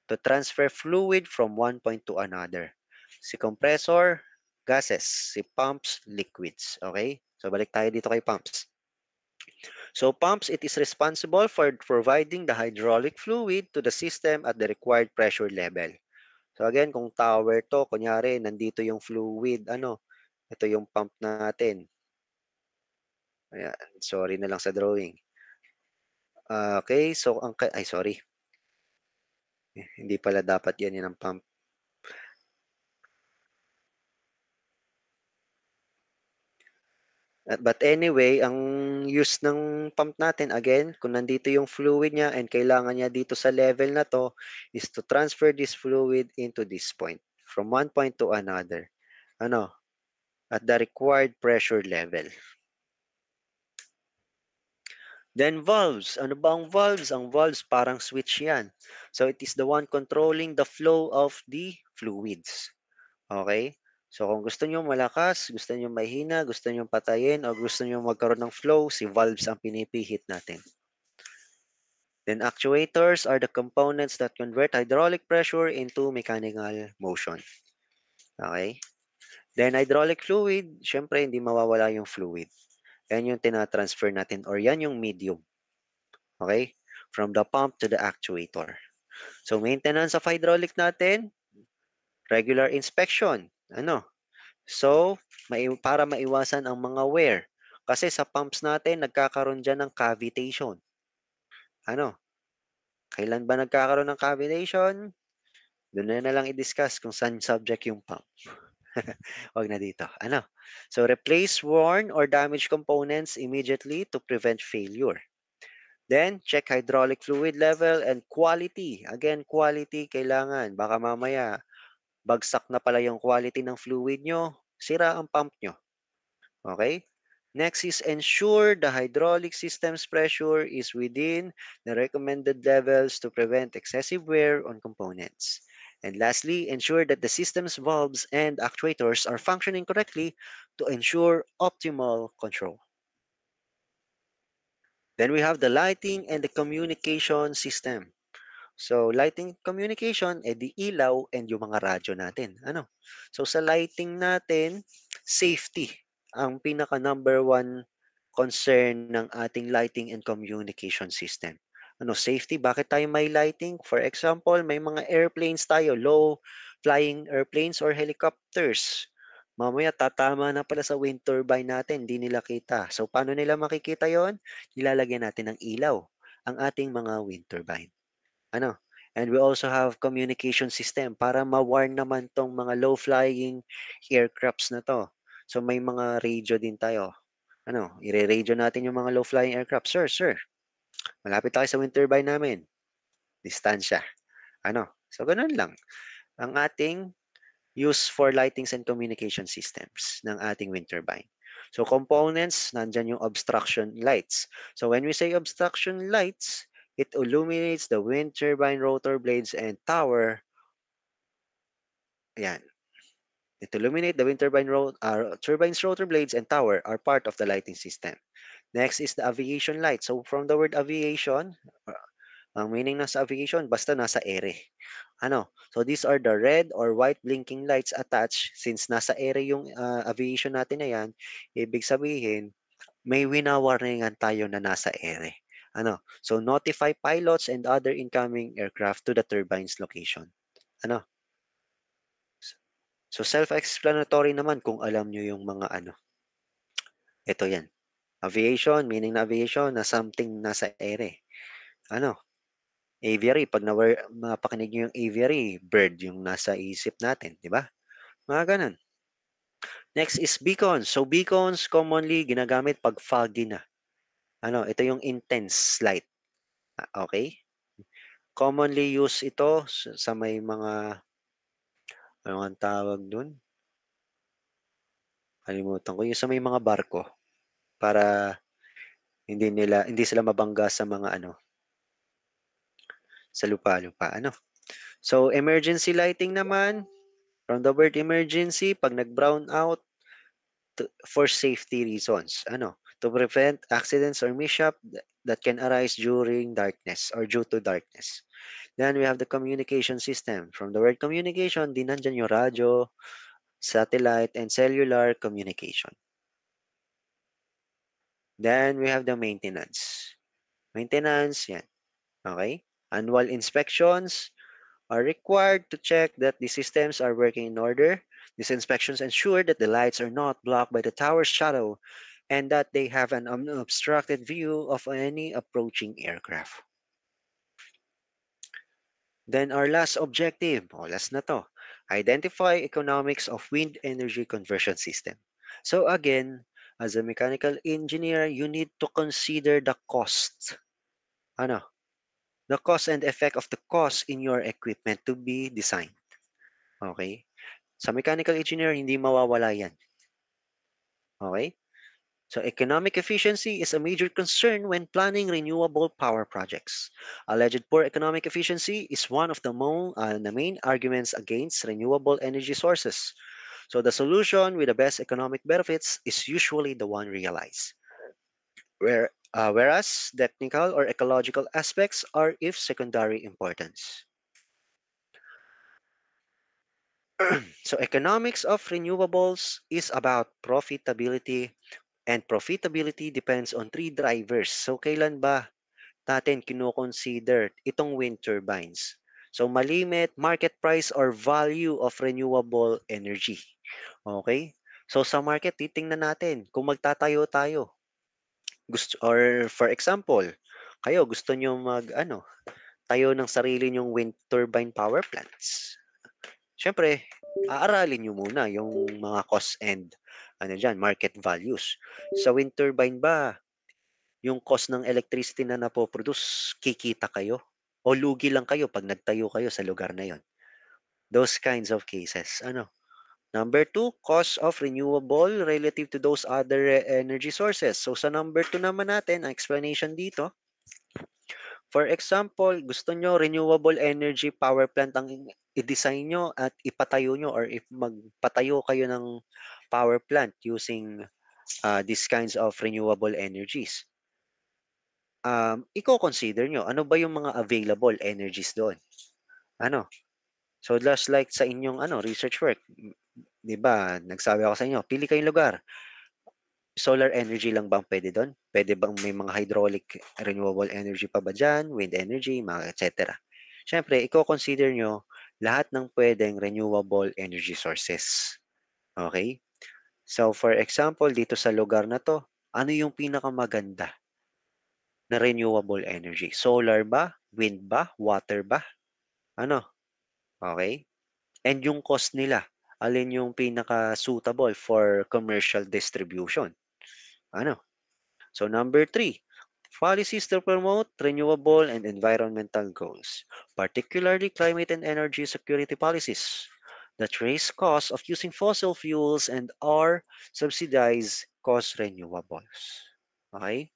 To transfer fluid from one point to another. Si compressor, gases. Si pumps, liquids. Okay? So balik tayo dito kay pumps. So pumps, it is responsible for providing the hydraulic fluid to the system at the required pressure level. So again, kung tower to, kunyari, nandito yung fluid, ito yung pump natin. Ayan, sorry na lang sa drawing. Okay, so sorry. Hindi pala dapat yan ang pump. But anyway, ang use ng pump natin, again, kung nandito yung fluid niya and kailangan niya dito sa level na to, is to transfer this fluid into this point, from one point to another. At the required pressure level. Then valves. Ano ba ang valves? Ang valves parang switch yan. So it is the one controlling the flow of the fluids. Okay? So kung gusto nyo malakas, gusto nyo mahina, gusto nyo patayin, o gusto nyo magkaroon ng flow, si valves ang pinipihit natin. Then actuators are the components that convert hydraulic pressure into mechanical motion. Okay? Then hydraulic fluid, syempre hindi mawawala yung fluid. Yan yung tinatransfer natin or yan yung medium. Okay? From the pump to the actuator. So maintenance of hydraulic natin, regular inspection. So, para maiwasan ang mga wear. Kasi sa pumps natin, nagkakaroon dyan ng cavitation. Kailan ba nagkakaroon ng cavitation? Doon na lang i-discuss kung saan subject yung pump. Wag na dito. So, replace worn or damaged components immediately to prevent failure. Then, check hydraulic fluid level and quality. Again, quality kailangan. Baka mamaya, bagsak na pala yung quality ng fluid nyo, sira ang pump nyo. Okay? Next is ensure the hydraulic system's pressure is within the recommended levels to prevent excessive wear on components. And lastly, ensure that the system's valves and actuators are functioning correctly to ensure optimal control. Then we have the lighting and the communication system. So, lighting communication, di ilaw and yung mga radyo natin. So, sa lighting natin, safety ang pinaka number one concern ng ating lighting and communication system. Safety, bakit tayo may lighting? For example, may mga airplanes tayo, low flying airplanes or helicopters. Mamaya tatama na pala sa wind turbine natin, hindi nila kita. So, paano nila makikita yon? Nilalagyan natin ng ilaw ang ating mga wind turbine. And we also have communication system para ma-warn naman tong mga low-flying aircrafts na to. So may mga radio din tayo. I-radio natin yung mga low-flying aircraft. Sir, malapit tayo sa wind turbine namin. Distansya. So ganun lang. Ang ating use for lightings and communication systems ng ating wind turbine. So components, nandyan yung obstruction lights. So when we say obstruction lights, it illuminates the wind turbine rotor blades and tower. Ayan. To illuminate the wind turbines, rotor blades, and tower are part of the lighting system. Next is the aviation light. So from the word aviation, ang meaning ng sa aviation, basta nasa ere. So these are the red or white blinking lights attached. Since nasa ere yung aviation natin na yan, ibig sabihin, may winawarningan tayo na nasa ere. So notify pilots and other incoming aircraft to the turbine's location. Ano? So self-explanatory naman kung alam nyo yung mga Ito yan. Aviation, meaning na aviation, na something nasa ere. Aviary, pag mapakinig nyo yung aviary, bird yung nasa isip natin, di ba? Mga ganun. Next is beacons. So beacons commonly ginagamit pag foggy na. Ito yung intense light. Okay? Commonly used ito sa may mga, ano ang tawag dun? Kalimutan ko. Yung sa may mga barko para hindi sila mabangga sa mga sa lupa-lupa. So emergency lighting naman, from the word emergency, pag nag-brown out, for safety reasons. To prevent accidents or mishap that can arise during darkness or due to darkness. Then we have the communication system. From the word communication, di nandyan yung radyo, satellite, and cellular communication. Then we have the maintenance. Maintenance, yan. Okay? Annual inspections are required to check that the systems are working in order. These inspections ensure that the lights are not blocked by the tower's shadow and that they have an unobstructed view of any approaching aircraft. Then our last objective, last na to, identify economics of wind energy conversion system. So again, as a mechanical engineer, you need to consider the cost. The cost and effect of the cost in your equipment to be designed. Okay? Sa mechanical engineer, hindi mawawala yan. Okay? So economic efficiency is a major concern when planning renewable power projects. Alleged poor economic efficiency is one of the main arguments against renewable energy sources. So the solution with the best economic benefits is usually the one realized. Whereas technical or ecological aspects are of secondary importance. So economics of renewables is about profitability, and profitability depends on three drivers. So kailan ba natin kino-consider itong wind turbines? So malimit, market price, or value of renewable energy. Okay? So sa market, titingnan natin kung magtatayo tayo. Or for example, kayo gusto nyo tayo ng sarili nyong wind turbine power plants. Siyempre, aaralin nyo muna yung mga cost and market values. Sa wind turbine ba, yung cost ng electricity na napoproduce, kikita kayo? O lugi lang kayo pag nagtayo kayo sa lugar na yon? Those kinds of cases. Number two, cost of renewable relative to those other energy sources. So sa number two naman natin, ang explanation dito, for example, gusto nyo renewable energy power plant ang i-design nyo at ipatayo nyo or if magpatayo kayo ng power plant using these kinds of renewable energies. Iko-consider nyo, ano ba yung mga available energies doon? So just like sa inyong research work, di ba, nagsabi ako sa inyo, pili kayong lugar. Solar energy lang bang pwede doon? Pwede bang may mga hydraulic renewable energy pa ba dyan? Wind energy, mga etc. Siyempre, i-consider nyo lahat ng pwedeng renewable energy sources. Okay? So, for example, dito sa lugar na to, ano yung pinakamaganda na renewable energy? Solar ba? Wind ba? Water ba? Okay? And yung cost nila, alin yung pinaka-suitable for commercial distribution? So number three, policies to promote renewable and environmental goals, particularly climate and energy security policies that raise costs of using fossil fuels and or subsidize cost renewables. Okay?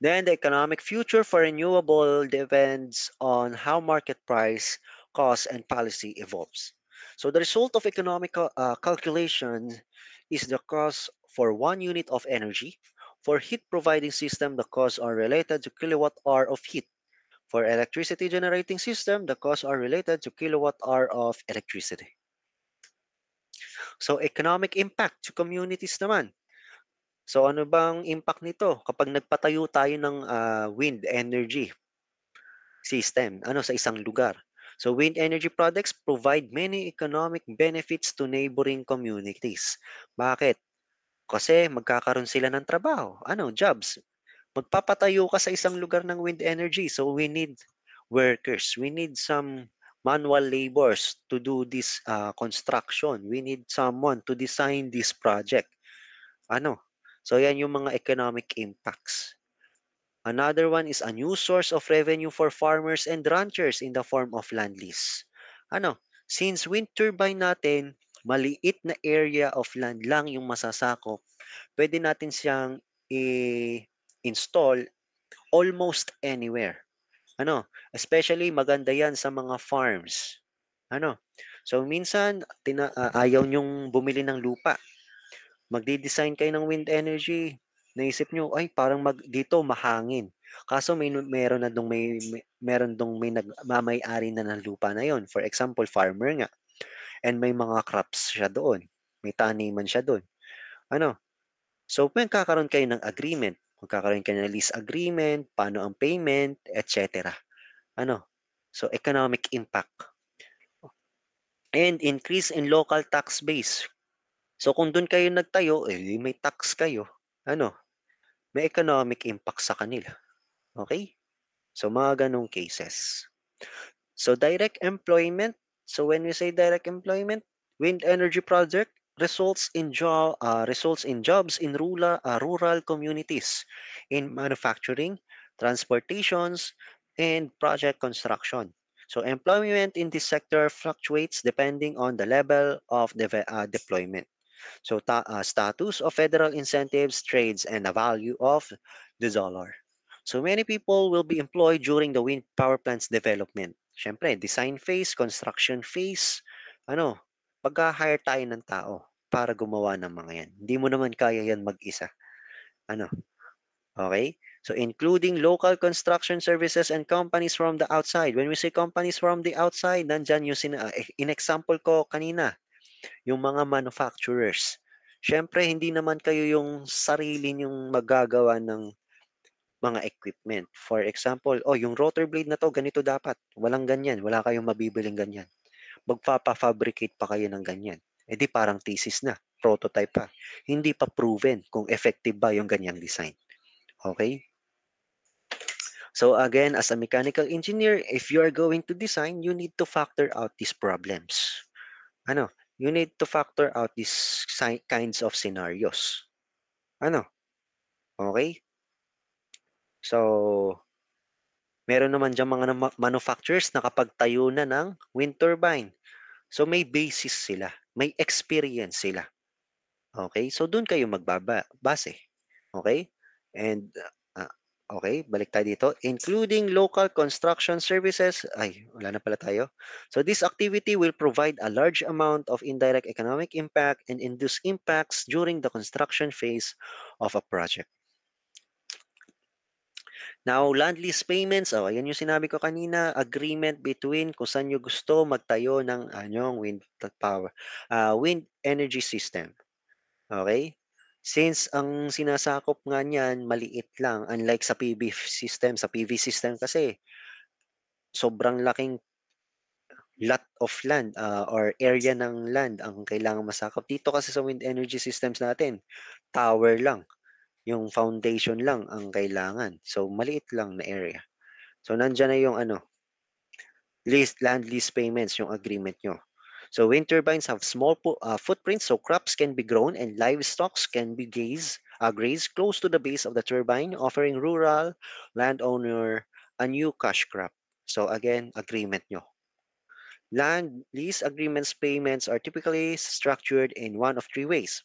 Then the economic future for renewable depends on how market price, cost, and policy evolves. So the result of economic calculation is the cost for 1 unit of energy. For heat providing system, the costs are related to kilowatt hour of heat. For electricity generating system, the costs are related to kilowatt hour of electricity. So economic impact to communities naman. So ano bang impact nito kapag nagpatayo tayo ng wind energy system sa isang lugar? So wind energy projects provide many economic benefits to neighboring communities. Bakit? Kasi magkakaroon sila ng trabaho, jobs. Magpapatayo ka sa isang lugar ng wind energy. So we need workers. We need some manual labors to do this construction. We need someone to design this project. Ano? So yan yung mga economic impacts. Another one is a new source of revenue for farmers and ranchers in the form of land lease. Since wind turbine natin, maliit na area of land lang yung masasakop, pwede natin siyang i-install almost anywhere. Especially maganda yan sa mga farms. So minsan ayaw nyong bumili ng lupa. Magde-design kayo ng wind energy. Naisip nyo, ay parang dito mahangin. Kaso meron na meron dong may nagmamay-ari na ng lupa na yon. For example, farmer nga. And may mga crops siya doon. May taniman siya doon. So magkakaroon kayo ng agreement. Magkakaroon kayo ng lease agreement, paano ang payment, etc. So economic impact. And increase in local tax base. So kung doon kayo nagtayo, may tax kayo. May economic impact sa kanila. Okay? So mga ganong cases. So direct employment. So when we say direct employment, wind energy project results in jobs in rural communities in manufacturing, transportations, and project construction. So employment in this sector fluctuates depending on the level of deployment. So status of federal incentives, trades, and the value of the dollar. So many people will be employed during the wind power plant's development. Siyempre, design phase, construction phase, pagka-hire tayo ng tao para gumawa ng mga yan. Hindi mo naman kaya yan mag-isa. Okay? So including local construction services and companies from the outside. When we say companies from the outside, nandyan yung in-example ko kanina, yung mga manufacturers. Siyempre, hindi naman kayo yung sarili yung magagawa ng mga equipment. For example, yung rotor blade na to, ganito dapat. Walang ganyan. Wala kayong mabibiling ganyan. Magpapafabricate pa kayo ng ganyan. Di parang thesis na. Prototype pa. Hindi pa proven kung effective ba yung ganyang design. Okay? So again, as a mechanical engineer, if you are going to design, you need to factor out these problems. You need to factor out these kinds of scenarios. Okay? So, meron naman dyan mga manufacturers na kapag tayo na ng wind turbine. So, may basis sila. May experience sila. Okay? So, doon kayo magbabase. Okay? And, okay, balik tayo dito. Including local construction services. Ay, wala na pala tayo. So, this activity will provide a large amount of indirect economic impact and induce impacts during the construction phase of a project. Now, land lease payments, yan yung sinabi ko kanina, agreement between kung saan nyo gusto magtayo ng wind energy system. Okay? Since ang sinasakop nga niyan, maliit lang, unlike sa PV system kasi, sobrang laking lot of land or area ng land ang kailangan masakop. Dito kasi sa wind energy systems natin, tower lang, yung foundation lang ang kailangan. So, maliit lang na area. So, nandyan na yung land lease payments, yung agreement nyo. So, wind turbines have small footprints, so crops can be grown and livestock can be grazed close to the base of the turbine, offering rural landowner a new cash crop. So, again, agreement nyo. Land lease agreements payments are typically structured in one of three ways: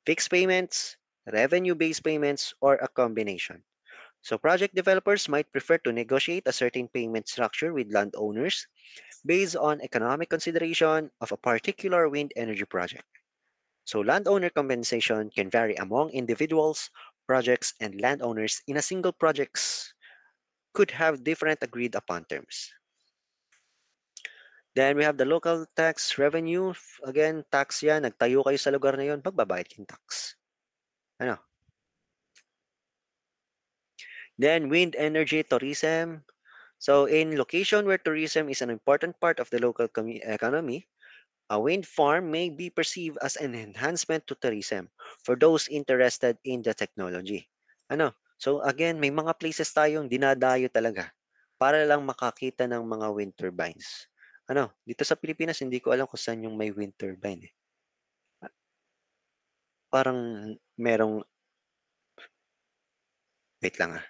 fixed payments, revenue-based payments, or a combination. So project developers might prefer to negotiate a certain payment structure with landowners. based on economic consideration of a particular wind energy project. So landowner compensation can vary among individuals, projects, and landowners in a single projects could have different agreed upon terms. Then we have the local tax revenue. Again, tax yan. Nagtayo kayo sa lugar na yun, magbabayad yung tax. Ano? Then wind energy tourism. So in location where tourism is an important part of the local economy, a wind farm may be perceived as an enhancement to tourism for those interested in the technology. Ano? So again, may mga places tayong dinadayo talaga para lang makakita ng mga wind turbines. Ano? Dito sa Pilipinas, hindi ko alam kung saan yung may wind turbine eh. Parang merong, wait lang ah.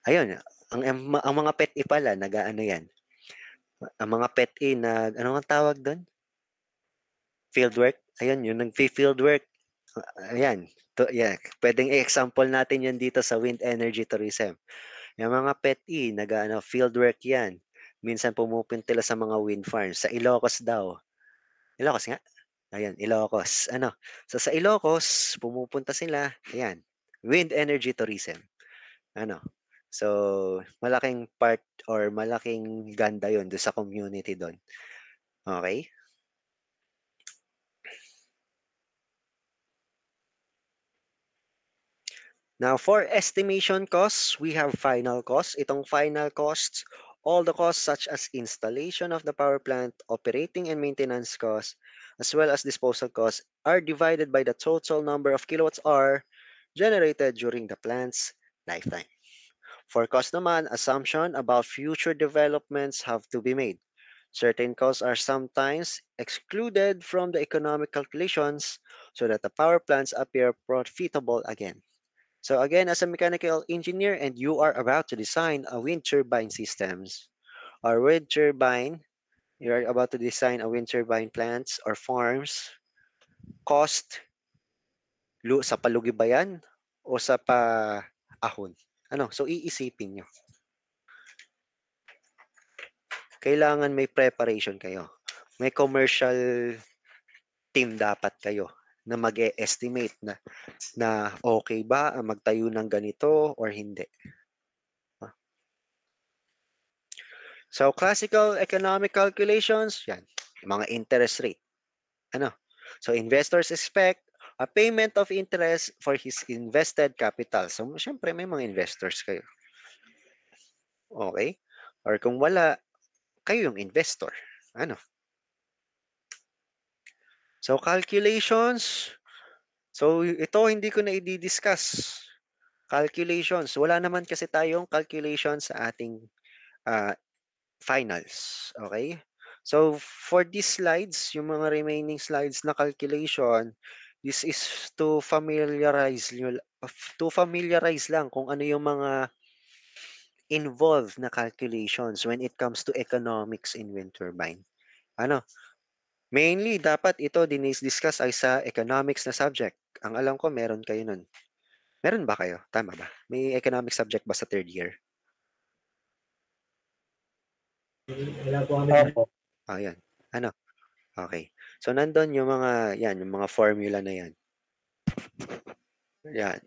Ayun, ang mga pet pala, nag-ano yan. Ang mga pet ano ang tawag doon? Fieldwork. Ayun, yung nag-fieldwork. Ayan. Yeah. Pwedeng i-example natin yan dito sa wind energy tourism. Yung mga pet nag-ano, fieldwork yan. Minsan pumupunta sa mga wind farms. Sa Ilocos daw. Ilocos nga? Ayan, Ilocos. Ano? So sa Ilocos, pumupunta sila. Ayan. Wind energy tourism. Ano? So, malaking part or malaking ganda yon do sa community doon. Okay? Now, for estimation costs, we have final costs. Itong final costs, all the costs such as installation of the power plant, operating and maintenance costs, as well as disposal costs, are divided by the total number of kilowatts hour generated during the plant's lifetime. For cost naman, assumption about future developments have to be made. Certain costs are sometimes excluded from the economic calculations so that the power plants appear profitable again. So again, as a mechanical engineer and you are about to design a wind turbine systems or wind turbine, you are about to design a wind turbine plants or farms, cost, sa palugi ba yan o sa paahon? Ano? So iisipin nyo. Kailangan may preparation kayo. May commercial team dapat kayo na mag-estimate na okay ba ang magtayo ng ganito or hindi. So classical economic calculations, yan, mga interest rate. Ano? So investors expect a payment of interest for his invested capital. So syempre may mga investors kayo. Okay? Or kung wala, kayo yung investor. Ano? So calculations, so ito hindi ko na i-discuss. Calculations, wala naman kasi tayong calculations sa ating uh, finals. Okay? So for these slides, yung mga remaining slides na calculation, this is to familiarize lang kung ano yung mga involved na calculations when it comes to economics in wind turbine. Ano? Mainly, dapat ito dinis-discuss ay sa economics na subject. Ang alam ko, meron kayo nun. Meron ba kayo? Tama ba? May economic subject ba sa third year? Wala po kami. Yan. Ano? Okay. So, nandun yung mga formula na yan. Yan.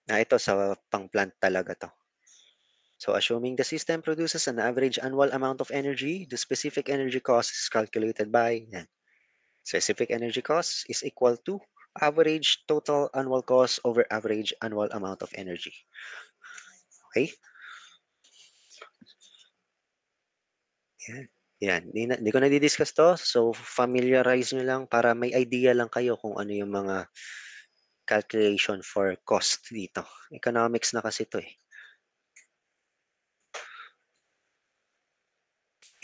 Ito sa pang-plant talaga to. So, assuming the system produces an average annual amount of energy, the specific energy cost is calculated by, yan. Specific energy cost is equal to average total annual cost over average annual amount of energy. Okay? Yan. Yan. Hindi ko na di-discuss to. So, familiarize nyo lang para may idea lang kayo kung ano yung mga calculation for cost dito. Economics na kasi to eh.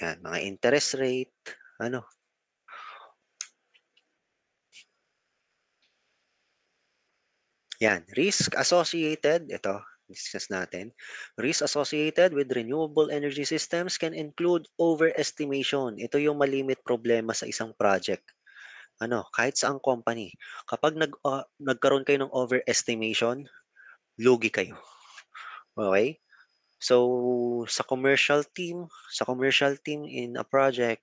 Yan. Mga interest rate. Ano? Yan. Risk associated. Ito. Discuss natin. Risk associated with renewable energy systems can include overestimation. Ito yung malimit problema sa isang project. kahit saang company, kapag nagkaroon kayo ng overestimation, lugi kayo. Okay? So, sa commercial team in a project,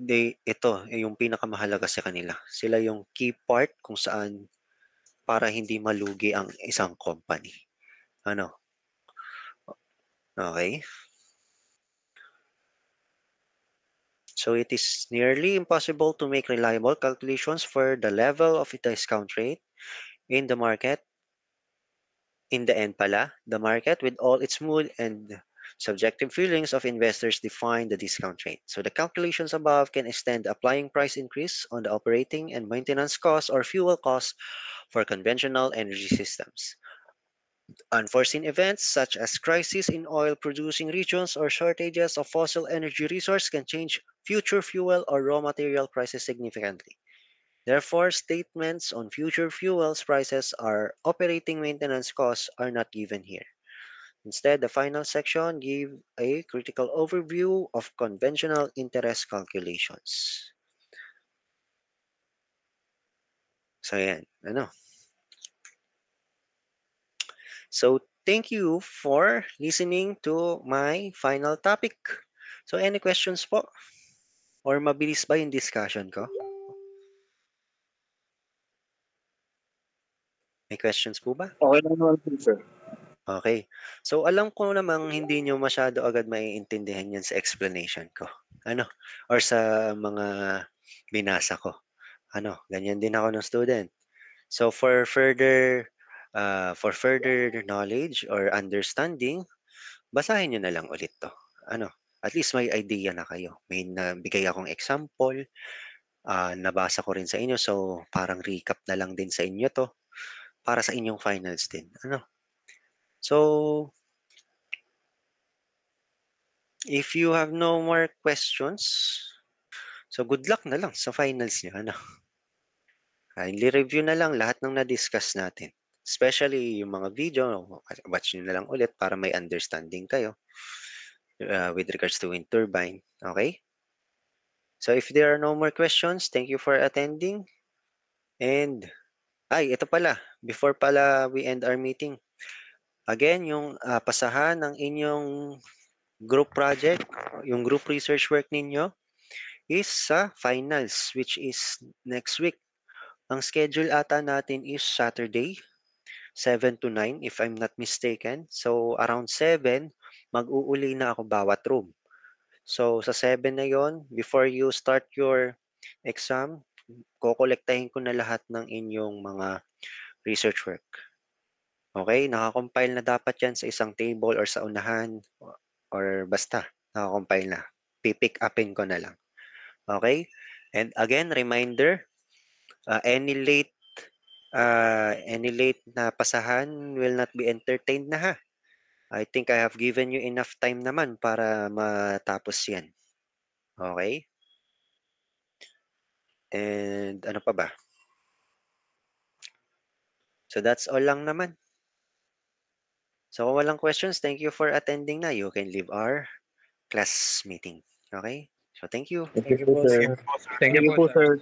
ito yung pinakamahalaga sa kanila. Sila yung key part kung saan para hindi malugi ang isang company. Okay? So it is nearly impossible to make reliable calculations for the level of the discount rate in the market. In the end pala, the market with all its mood and subjective feelings of investors define the discount rate. So the calculations above can extend applying price increase on the operating and maintenance costs or fuel costs for conventional energy systems. Unforeseen events such as crises in oil-producing regions or shortages of fossil energy resource can change future fuel or raw material prices significantly. Therefore, statements on future fuels prices or operating maintenance costs are not given here. Instead, the final section gives a critical overview of conventional interest calculations. So, yan. So, thank you for listening to my final topic. So, any questions po? Or mabilis ba yung discussion ko? May questions po ba? Okay lang naman po, sir. Okay. So, alam ko namang hindi nyo masyado agad maiintindihan yan sa explanation ko. Or sa mga binasa ko. Ganyan din ako ng student. So, for further knowledge or understanding, basahin nyo na lang ulit to. At least may idea na kayo. May nabigay akong example, nabasa ko rin sa inyo. So, parang recap na lang din sa inyo to para sa inyong finals din. So, if you have no more questions, so good luck na lang sa finals nyo. Kindly review na lang lahat ng na-discuss natin. Especially yung mga video, watch nyo na lang ulit para may understanding kayo with regards to wind turbine. Okay? So if there are no more questions, thank you for attending. And, ito pala, before pala we end our meeting, again, yung pasahan ng inyong group project, yung group research work ninyo, is sa finals, which is next week. Ang schedule ata natin is Saturday, 7 to 9 if I'm not mistaken. So around 7, mag-uuli na ako bawat room. So sa 7 na yon, before you start your exam, kokolektahin ko na lahat ng inyong mga research work. Okay, nakakompile na dapat yan sa isang table or sa unahan or basta, nakakompile na. Pipick upin ko na lang. Okay? And again, reminder, any late na pasahan will not be entertained na ha. I think I have given you enough time naman para matapos yan. Okay? And ano pa ba? So that's all lang naman. So kung walang questions, thank you for attending na. You can leave our class meeting. Okay? So thank you. Thank you po, sir. Thank you po, sir.